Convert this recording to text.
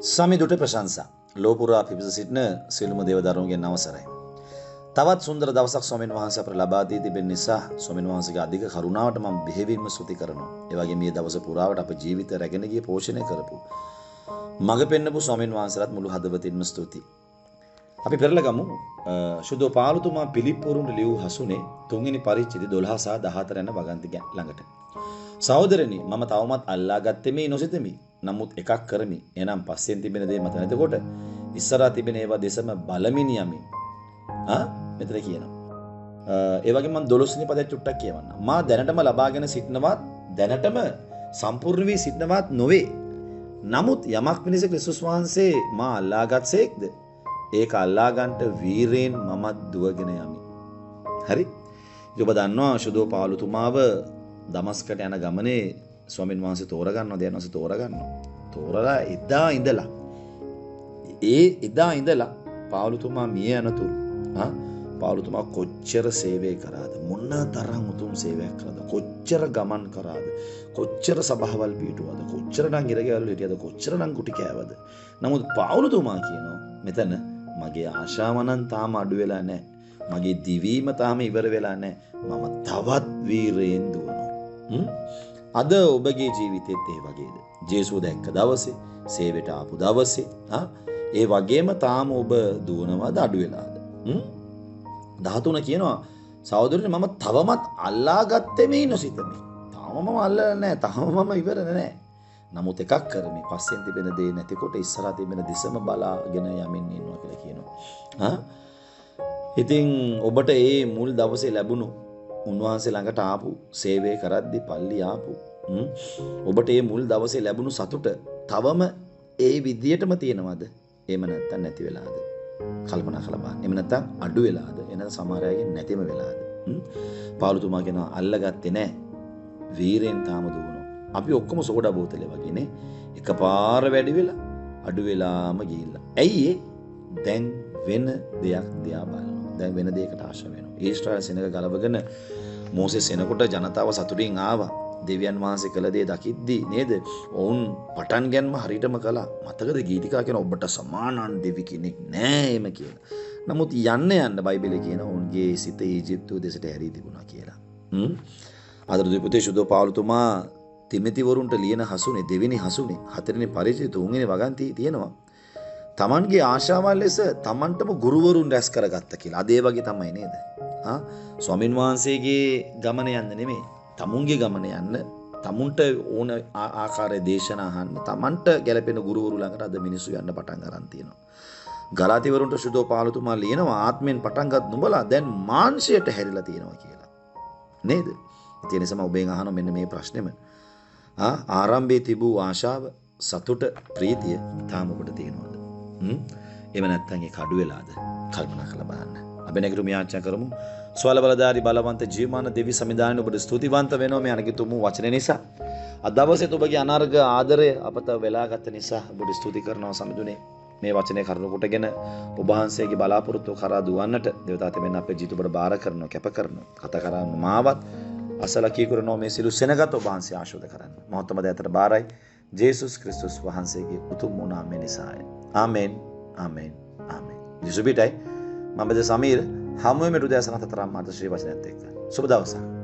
සමිඳුට ප්‍රශංසා ලෝපුරා පිබිස සිටින සියලුම දේවදරුවන්ගෙන් අවසරයි. තවත් සුන්දර දවසක් ස්වාමීන් වහන්සේ අපට ලබා දී තිබෙන නිසා ස්වාමීන් වහන්සේගේ අධික කරුණාවට මම බෙහෙවින්ම ස්තුති කරනවා. ඒ වගේම මේ දවස පුරාවට අපේ ජීවිත රැගෙන ගිය පෝෂණය කරපු මඟ පෙන්නපු ස්වාමීන් වහන්සේලාට මුළු හදවතින්ම ස්තුතියි. අපි පෙරලගමු සුදෝ පාලුතුමා පිලිප්පුරුන්ට ලියූ හසුනේ 3 වෙනි පරිච්ඡේදය 12 සහ 14 යන වගන්ති ළඟට. සහෝදරනි මම තවමත් අල්ලා ගත්තේ මේ නොසිතමි. නමුත් එකක් කරමි. එනම් පස්සෙන් තිබෙන දේ මත නැතකොට ඉස්සරහා තිබෙන ඒවා දෙසම බලමින් යමි. මෙතන කියනවා. ඒ වගේම මම 12 වෙනි පදයට චුට්ටක් කියවන්න. මා දැනටම ලබාගෙන සිටනවත් දැනටම සම්පූර්ණ වී සිටනවත් නොවේ. නමුත් යමක් මිනිස ක්‍රිස්තුස් වහන්සේ මා අල්ලාගත්සේක්ද ඒක අල්ලා ගන්නට වීරයෙන් මමත් දුවගෙන යමි. හරි? ඔබ දන්නවා සුදෝ පාලුතුමාව දමස්කට යන ගමනේ ස්වාමීන් වහන්සේ තෝරගන්නවා දෙයයන් වහන්සේ තෝරගන්නවා. තෝරලා එදා ඉඳලා පාවුලුතුමා මිය යනතුරු පාවුලුතුමා කොච්චර සේවය කරාද මොන තරම් උතුම් සේවයක් කළාද කොච්චර ගමන් කරාද කොච්චර සභාවල් පිටුවද කොච්චර නම් ඉරගෙවල් හිටියද කොච්චර නම් කුටි කෑවද. නමුත් පාවුලුතුමා කියනවා මෙතන මගේ ආශාව නම් තාම අඩු වෙලා නැහැ. මගේ දිවීම තාම ඉවර වෙලා නැහැ. මම තවත් වීරයෙන් දුවනවා. අද ඔබගේ ජීවිතෙත් ඒ වගේද? ජේසුව දැක්ක දවසේ, සේවයට ආපු දවසේ, ඒ වගේම තාම ඔබ දුවනවද අඩු වෙලාද? 13 කියනවා සහෝදරනි මම තවමත් අල්ලාගත්තේ මේ නොසිතමි. තාම මම අල්ලලා නැහැ. තාම මම ඉවර නැහැ. නමුත් එකක් කරමි. පස්සෙන් තිබෙන දේ නැතිකොට ඉස්සරහා තිබෙන දිසම බලාගෙන යමින් ඉන්නවා කියලා කියනවා. ඉතින් ඔබට මේ මුල් දවසේ ලැබුණු උන්වහන්සේ ළඟට ආපු සේවය කරද්දි පල්ලි ආපු ඔබට මේ මුල් දවසේ ලැබුණු සතුට තවම ඒ විදියටම තියෙනවද? එහෙම නැත්නම් නැති වෙලාද? කල්පනා කරලා බලන්න. එහෙම නැත්නම් අඩු වෙලාද? එනද සමහර අයගෙන් නැතිම වෙලාද? පාවුලුතුමා කියනවා අල්ලගත්තේ නැහැ. වීරෙන් තාම දුවනවා. අපි ඔක්කොම සෝඩා බෝතලේ වගේනේ. එකපාර වැඩි වෙලා අඩු වෙලාම ගිහිල්ලා. ඇයි දැන් වෙන දෙයක් දිහා බලනවා. දැන් වෙන දෙයකට ආශා වෙනවා. ඊශ්‍රායල් සෙනග ගලවගෙන මෝසෙස් එනකොට ජනතාව සතුටින් ආවා. දෙවියන් වහන්සේ කළ දේ දකිද්දී නේද? ඔවුන් පටන් ගැනීම හරියටම කළා. මතකද ගීතිකා කියන ඔබට සමානන් දෙවි කෙනෙක් නෑ එම කියලා. නමුත් යන්න බයිබලයේ කියන ඔවුන්ගේ සිත ඊජිප්තුව දෙසට හැරී තිබුණා කියලා. ආදරණීය පුතේ සුදෝ පාවුලුතුමා තිමෙතිවරුන්ට ලියන හසුනේ දෙවෙනි හසුනේ 4 වෙනි පරිච්ඡේදය 3 වෙනි වගන්තියේ තියෙනවා. තමන්ගේ ආශාවල් ලෙස තමන්ටම ගුරුවරුන් රැස් කරගත්ත කියලා. අද ඒ වගේ තමයි නේද? ස්වාමින් වහන්සේගේ ගමන යන්න නෙමෙයි. තමුන්ගේ ගමන යන්න, තමුන්ට ඕන ආකාරයේ දේශනා අහන්න, තමන්ට ගැළපෙන ගුරුවරු ළඟට අද මිනිස්සු යන්න පටන් ගන්න තියෙනවා. ගලාතිවරුන්ට සුදෝ පාලුතුමා ලියනවා ආත්මෙන් පටන්ගත් නුඹලා දැන් මාංශයට හැරිලා තියෙනවා කියලා. නේද? ඒ නිසා මම ඔබෙන් අහනවා මෙන්න මේ ප්‍රශ්නේම. ආරම්භයේ තිබූ ආශාව, සතුට, ප්‍රීතිය තාම ඔබට තියෙනවද? එහෙම නැත්නම් ඒක අඩු වෙලාද? කල්පනා කරලා බලන්න. අපි නැගිටු මියාචා කරමු. ස්වල බලදාරි බලවන්ත ජීවමාන දෙවි සමිදායන ඔබට ස්තුතිවන්ත වෙනවා මේ අනගිතුමු වචන නිසා. අද දවසේ ඔබගේ අනර්ග ආදරය අපත වෙලාගත් නිසා ඔබට ස්තුති කරනවා සමිඳුනේ. මේ වචනේ කරුණු කොටගෙන ඔබ වහන්සේගේ බලාපොරොත්තු කරා දුවන්නට දේවතාවත මෙන්න අපේ ජීවිත ඔබට බාර කරනවා, කැප කරනවා. කතා කරා මාවත් අසලකී කරනවා මේ සිළු සෙනගත ඔබ වහන්සේ ආශිර්වාද කරන්න. මහත්ම දයතට බාරයි. ජේසුස් ක්‍රිස්තුස් වහන්සේගේ උතුම් නාමය නිසායි. ආමෙන්. ආමෙන්. ආමෙන්. දිසුබිටයි. මම සමීර හමුවෙමු උදෑසන 4 මාර්තු ශ්‍රී වචනයත් එක්ක. සුබ දවසක්.